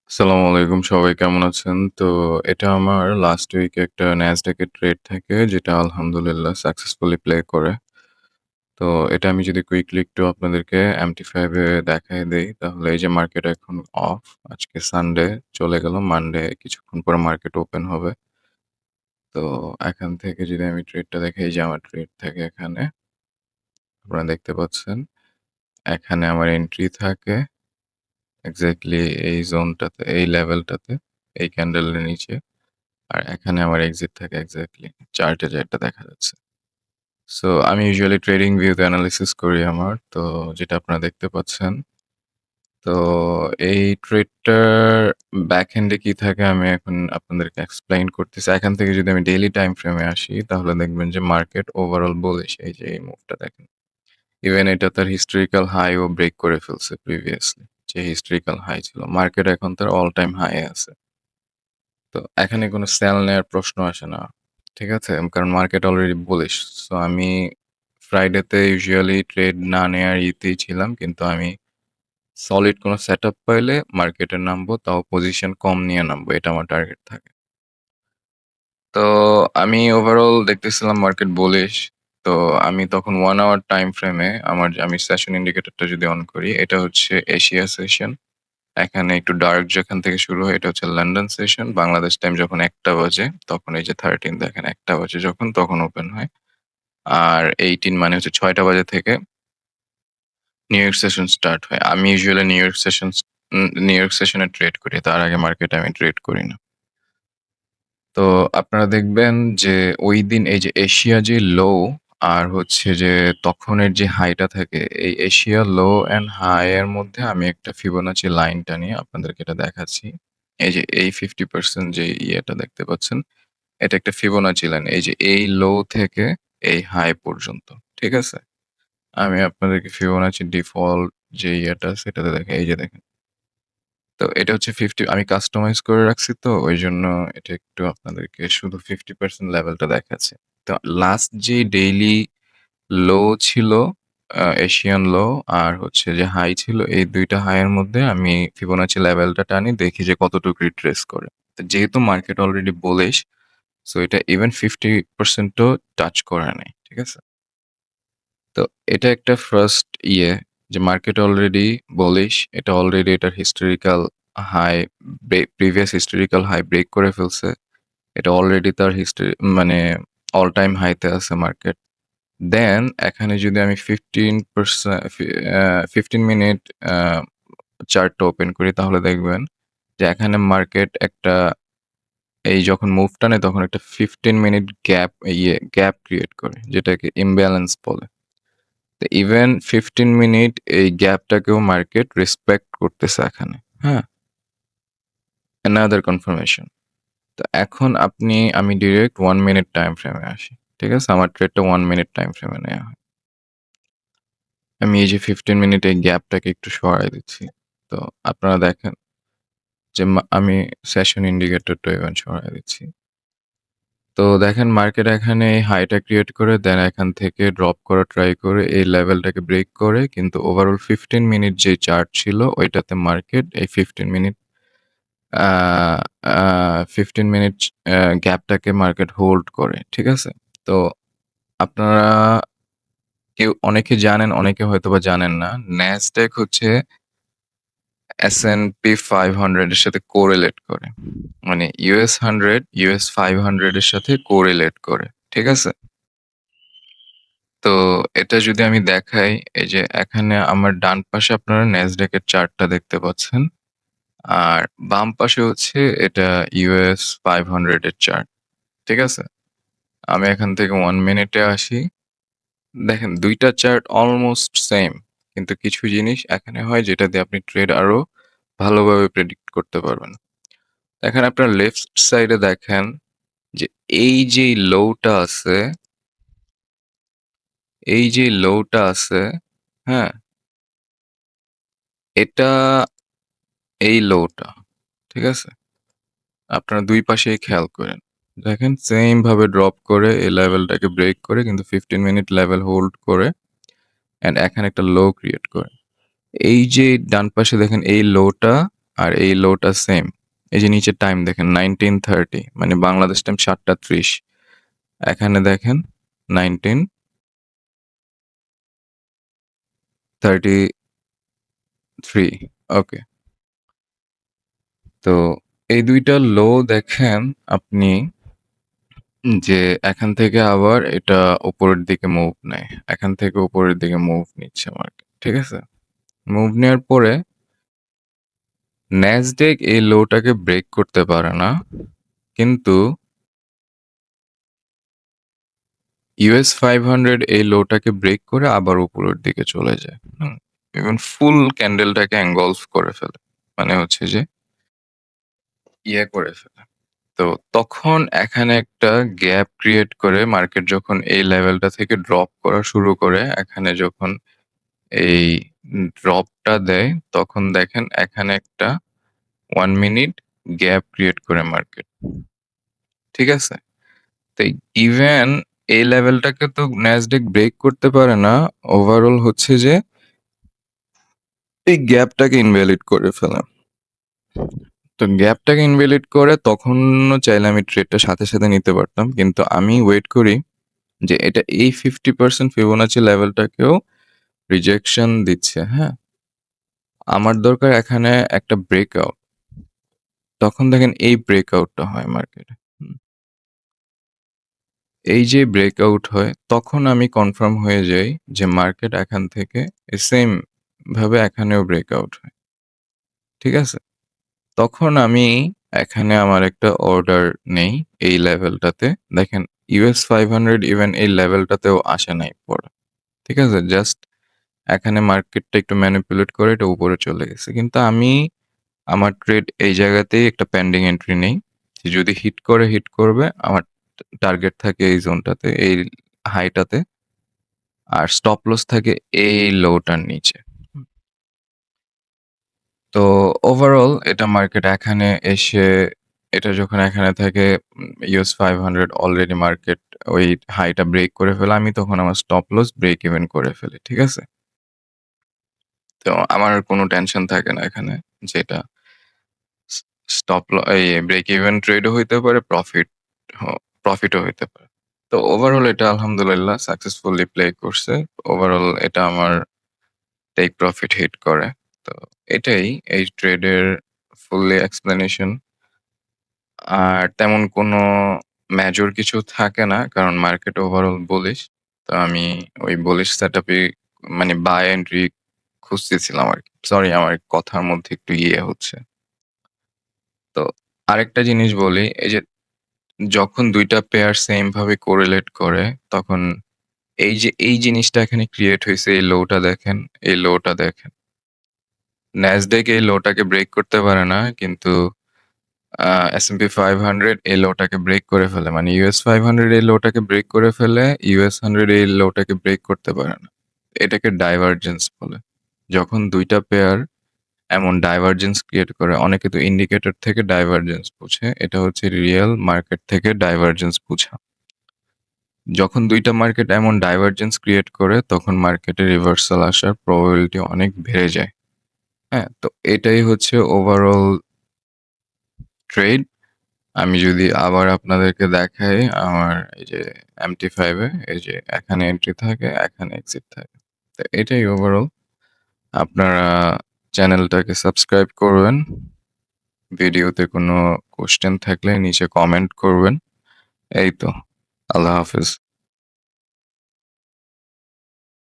আসসালামু আলাইকুম, সবাই কেমন আছেন? তো এটা আমার লাস্ট উইকে একটা NASDAQ এর ট্রেড থাকে যেটা আলহামদুলিল্লাহ সাকসেসফুলি প্লে করে। তো এটা আমি যদি কুইকলি একটু আপনাদেরকে MT5 এ দেখায় দেই তাহলে এই যে মার্কেট এখন অফ। আজকে সানডে চলে গেল। মানডে কিছুক্ষণ পরে মার্কেট ওপেন হবে। তো এখান থেকে যদি আমি ট্রেডটা দেখাই, এই যে আমার ট্রেড থাকে এখানে। আপনারা দেখতে পাচ্ছেন। এখানে আমার এন্ট্রি থাকে এক্সাক্টলি এই জোনটাতে, এই লেভেলটাতে, এই ক্যান্ডেলের নিচে। আর এখানে আমার এক্সিট থাকে এক্সাক্টলি চার্টে যেটা দেখা যাচ্ছে। সো আমি ইউজুয়ালি ট্রেডিং ভিউতে এনালাইসিস করি আমার। তো যেটা আপনারা দেখতে পাচ্ছেন। তো এই ট্রেডটার ব্যাক এন্ডে কি থাকে আমি এখন আপনাদেরকে এক্সপ্লেইন করতেছি। এখান থেকে যদি আমি ডেইলি টাইম ফ্রেমে আসি তাহলে দেখবেন যে মার্কেট ওভারঅল বুলিশ। এই যে এই মুভটা দেখেন। ইভেন এটা তার হিস্টোরিক্যাল হাইও ব্রেক করে ফেলছে প্রিভিয়াসলি। যে হিস্টোরিক্যাল হাই ছিল। মার্কেট এখন তার অল টাইম হাই এ আছে। তো এখানে কোনো সেল নেয়ার প্রশ্ন আসে না। ঠিক আছে? কারণ মার্কেট অলরেডি বুলিশ। সো আমি ফ্রাইডেতে ইউজুয়ালি ট্রেড না নেয়ার ইতেই ছিলাম। কিন্তু আমি সলিড কোনো সেটআপ পাইলে মার্কেটে নামবো, তাও পজিশন কম নিয়ে নামবো। এটা আমার টার্গেট থাকে। তো আমি ওভারঅল দেখতেছিলাম মার্কেট বুলিশ। তো আমি তখন 1 আওয়ার টাইম ফ্রেমে আমি সেশন ইন্ডিকেটরটা যদি অন করি, এটা হচ্ছে এশিয়া সেশন। এখানে একটু ডার্ক যেখান থেকে শুরু হয় এটা হচ্ছে লন্ডন সেশন। বাংলাদেশ টাইম যখন ১টা বাজে তখন এই যে 13 দেখেন ১টা বাজে যখন তখন ওপেন হয়। আর 18 মানে হচ্ছে ৬টা বাজে থেকে নিউ ইয়র্ক সেশন স্টার্ট হয়। আমি ইউজুয়ালি নিউ ইয়র্ক সেশনে ট্রেড করি। তার আগে মার্কেটে আমি ট্রেড করি না। তো আপনারা দেখবেন যে ঐদিন এই যে এশিয়া যে লো আর হচ্ছে যে তখনের যে হাইটা থাকে, এই এশিয়া লো অ্যান্ড হাই এর মধ্যে আমি একটা ফিবোনাচি লাইন টানিয়ে আপনাদেরকে এটা দেখাচ্ছি। এই যে এই 50% যে ইয়েটা দেখতে পাচ্ছেন, এটা একটা ফিবোনাচি লাইন। এই যে এই লো থেকে এই হাই পর্যন্ত। ঠিক আছে? আমি আপনাদেরকে ফিবোনাচি ডিফল্ট যে ইয়েটা আছে সেটাতে দেখাই। এই যে দেখেন। তো এটা হচ্ছে 50, আমি কাস্টমাইজ করে রাখছি তো ওইজন্য এটা একটু আপনাদেরকে শুধু 50% লেভেলটা দেখাচ্ছে। তো লাস্ট যে ডেইলি লো ছিল এশিয়ান লো আর হচ্ছে যে হাই ছিল, এই ২ টা হাই এর মধ্যে আমি ফিবোনাচি লেভেলটা টানি দেখি যে কতটুকু রিট্রেস করে। তো যেহেতু মার্কেট অলরেডি বুলিশ, সো এটা ইভেন 50% ও টাচ করে নাই। ঠিক আছে? তো এটা একটা ফার্স্ট যে মার্কেট অলরেডি বুলিশ। এটা অলরেডি এটার historical high previous historical high break করে ফেলছে। এটা অলরেডি তার মানে অল টাইম হাইতে আছে মার্কেট। দেন এখানে যদি আমি 15 মিনিট চার্টটা ওপেন করি তাহলে দেখবেন যে এখানে মার্কেট একটা এই যখন মুভ টানে তখন একটা 15 মিনিট গ্যাপ ক্রিয়েট করে যেটাকে ইমব্যালেন্স বলে। তো ইভেন 15 মিনিট এই গ্যাপটাকেও মার্কেট রেসপেক্ট করতেছে এখানে। হ্যাঁ? Another confirmation. তো এখন আমি ডিরেক্ট 1 মিনিট টাইম ফ্রেমে আসি। ঠিক আছে? আমার ট্রেডটা 1 মিনিট টাইম ফ্রেমে নেয়া হয়। আমি এই যে 15 মিনিট এই গ্যাপটাকে একটু সরায় দিচ্ছি। তো আপনারা দেখেন যে আমি সেশন ইন্ডিকেটরটা ইভেন সরায় দিচ্ছি। তো দেখেন মার্কেট এখানে এই হাইটা ক্রিয়েট করে দেন এখান থেকে ড্রপ করা ট্রাই করে এই লেভেলটাকে ব্রেক করে কিন্তু ওভারঅল 15 মিনিট যে চার্ট ছিল ওইটাতে মার্কেট এই 15 মিনিট আ আ 15 মিনিট গ্যাপটাকে মার্কেট হোল্ড করে। ঠিক আছে? তো আপনারা অনেকে জানেন, অনেকে হয়তোবা জানেন না। NASDAQ হচ্ছে S&P 500 এর সাথে কোরিলেট করে। মানে US 100, US 500 এর সাথে কোরিলেট করে। ঠিক আছে? তো এটা যদি আমি দেখাই, এই যে এখানে আমার ডান পাশে আপনারা NASDAQ এর চার্টটা দেখতে পাচ্ছেন। আর বাম পাশে হচ্ছে এটা US 500 এর চার্ট। ঠিক আছে? আমি এখান থেকে 1 মিনিটে আসি। দেখেন ২ টা চার্ট অলমোস্ট সেম। কিন্তু কিছু জিনিস এখানে হয় যেটা দিয়ে আপনি ট্রেড আরো ভালোভাবে প্রেডিক্ট করতে পারবেন। এখানে আপনার লেফট সাইডে দেখেন যে এই যে লোটা আছে, এই যে লোটা আছে, হ্যাঁ? এটা এই লোটা। ঠিক আছে? আপনারা ২ পাশেই খেয়াল করেন। দেখেন সেইম ভাবে ড্রপ করে এই লেভেলটাকে ব্রেক করে কিন্তু 15 মিনিট লেভেল হোল্ড করে অ্যান্ড এখানে একটা লো ক্রিয়েট করে। এই যে ডান পাশে দেখেন এই লোটা আর এই লোটা সেম। এই যে নিচের টাইম দেখেন 19:30 মানে বাংলাদেশ টাইম 7:30। এখানে দেখেন 19:33। ওকে। তো এই ২ টা লো দেখেন আপনি যে এখান থেকে আবার এটা উপরের দিকে মুভ নেয়। এখান থেকে উপরের দিকে মুভ নিচ্ছে মার্কেট। ঠিক আছে? মুভ নেওয়ার পরে NASDAQ এই লোটাকে ব্রেক করতে পারে না। কিন্তু US 500 এই লোটাকে ব্রেক করে আবার উপরের দিকে চলে যায়। ইভেন ফুল ক্যান্ডেলটাকে এনগলফ করে ফেলে। মানে হচ্ছে যে করে ফেলে। তো তখন এখানে একটা গ্যাপ ক্রিয়েট করে মার্কেট যখন এই লেভেলটা থেকে ড্রপ করা শুরু করে, এখানে যখন এই ড্রপটা দেয়, তখন দেখেন এখানে একটা 1 মিনিট গ্যাপ ক্রিয়েট করে মার্কেট। ঠিক আছে? তো ইভেন এই লেভেলটাকে তো NASDAQ ব্রেক করতে পারে না। ওভারঅল হচ্ছে যে এই গ্যাপটাকে ইনভ্যালিড করে ফেলে। তো গ্যাপটাকে ইনভ্যালিড করে তখনও চাইলে আমি ট্রেডটা সাথে নিতে পারতাম। কিন্তু আমি ওয়েট করি যে এটা এই 50% ফিবোনাচি লেভেলটাকেও রিজেকশন দিচ্ছে, হ্যাঁ? আমার দরকার এখানে একটা ব্রেকআউট। তখন দেখেন এই ব্রেকআউটটা হয় মার্কেটে। এই যে ব্রেকআউট হয় তখন আমি কনফার্ম হয়ে যাই যে মার্কেট এখান থেকে সেম ভাবে এখানেও ব্রেকআউট হয়। ঠিক আছে? তখন আমি এখানে আমার একটা অর্ডার নেই এই লেভেলটাতে। দেখেন US 500 ইভেন এই লেভেলটাতেও আসে নাই পরে। ঠিক আছে? জাস্ট এখানে মার্কেটটা একটু ম্যানিপুলেট করে এটা উপরে চলে গেছে। কিন্তু আমি আমার ট্রেড এই জায়গাতেই একটা পেন্ডিং এন্ট্রি নেই। যদি হিট করে হিট করবে। আমার টার্গেট থাকে এই জোনটাতে, এই হাইটাতে। আর স্টপ লস থাকে এই লোটার নিচে। তো ওভারঅল এটা মার্কেট এখানে এসে এটা যখন এখানে থাকে US 500 অলরেডি মার্কেট ওই হাইটা ব্রেক করে ফেলে। আমি তখন আমার স্টপ লস ব্রেক ইভেন করে ফেলি। ঠিক আছে? তো আমার কোনো টেনশন থাকে না এখানে যেটা স এই ব্রেক ইভেন ট্রেডও হইতে পারে, প্রফিটও হইতে পারে। তো ওভারঅল এটা আলহামদুলিল্লাহ সাকসেসফুলি প্লে করছে। ওভারঅল এটা আমার টেক প্রফিট হিট করে। তো এটাই এই ট্রেডের ফুললি এক্সপ্লেনেশন। আর তেমন কোনো মেজর কিছু থাকে না। কারণ মার্কেট ওভারঅল বুলিশ। তো আমি ওই বুলিশ সেটআপে মানে বাই এন্ট্রি খুঁজতেছিলাম আরকি। সরি আমার কথার মধ্যে একটু হচ্ছে। তো আরেকটা জিনিস বলি, এই যে যখন ২ টা পেয়ার সেম ভাবে কোরিলেট করে, তখন এই যে এই জিনিসটা এখানে ক্রিয়েট হইছে, এই লোটা দেখেন, এই লোটা দেখেন। NASDAQ এই লোটাকে ব্রেক করতে পারে না। কিন্তু S&P 500 এই লোটাকে ব্রেক করে ফেলে। মানে US 500 এই লোটাকে ব্রেক করে ফেলে, US 100 এই লোটাকে ব্রেক করতে পারে না। এটাকে ডাইভারজেন্স বলে। যখন ২ টা পেয়ার এমন ডাইভারজেন্স ক্রিয়েট করে, অনেকে তো ইন্ডিকেটর থেকে ডাইভারজেন্স বুঝে। এটা হচ্ছে রিয়েল মার্কেট থেকে ডাইভারজেন্স বুঝা। যখন ২ টা মার্কেট এমন ডাইভারজেন্স ক্রিয়েট করে, তখন মার্কেটে রিভার্সাল আসার প্রবাবিলিটি অনেক বেড়ে যায়। হ্যাঁ? তো এটাই হচ্ছে ওভারঅল ট্রেড। আমি যদি আবার আপনাদেরকে দেখাই আমার এই যে MT5 এ এই যে এখানে এন্ট্রি থাকে, এখানে এক্সিট থাকে। তো এটাই ওভারঅল। আপনারা চ্যানেলটাকে সাবস্ক্রাইব করবেন। ভিডিওতে কোনো কোয়েশ্চেন থাকলে নিচে কমেন্ট করবেন। এই তো। আল্লাহ হাফেজ।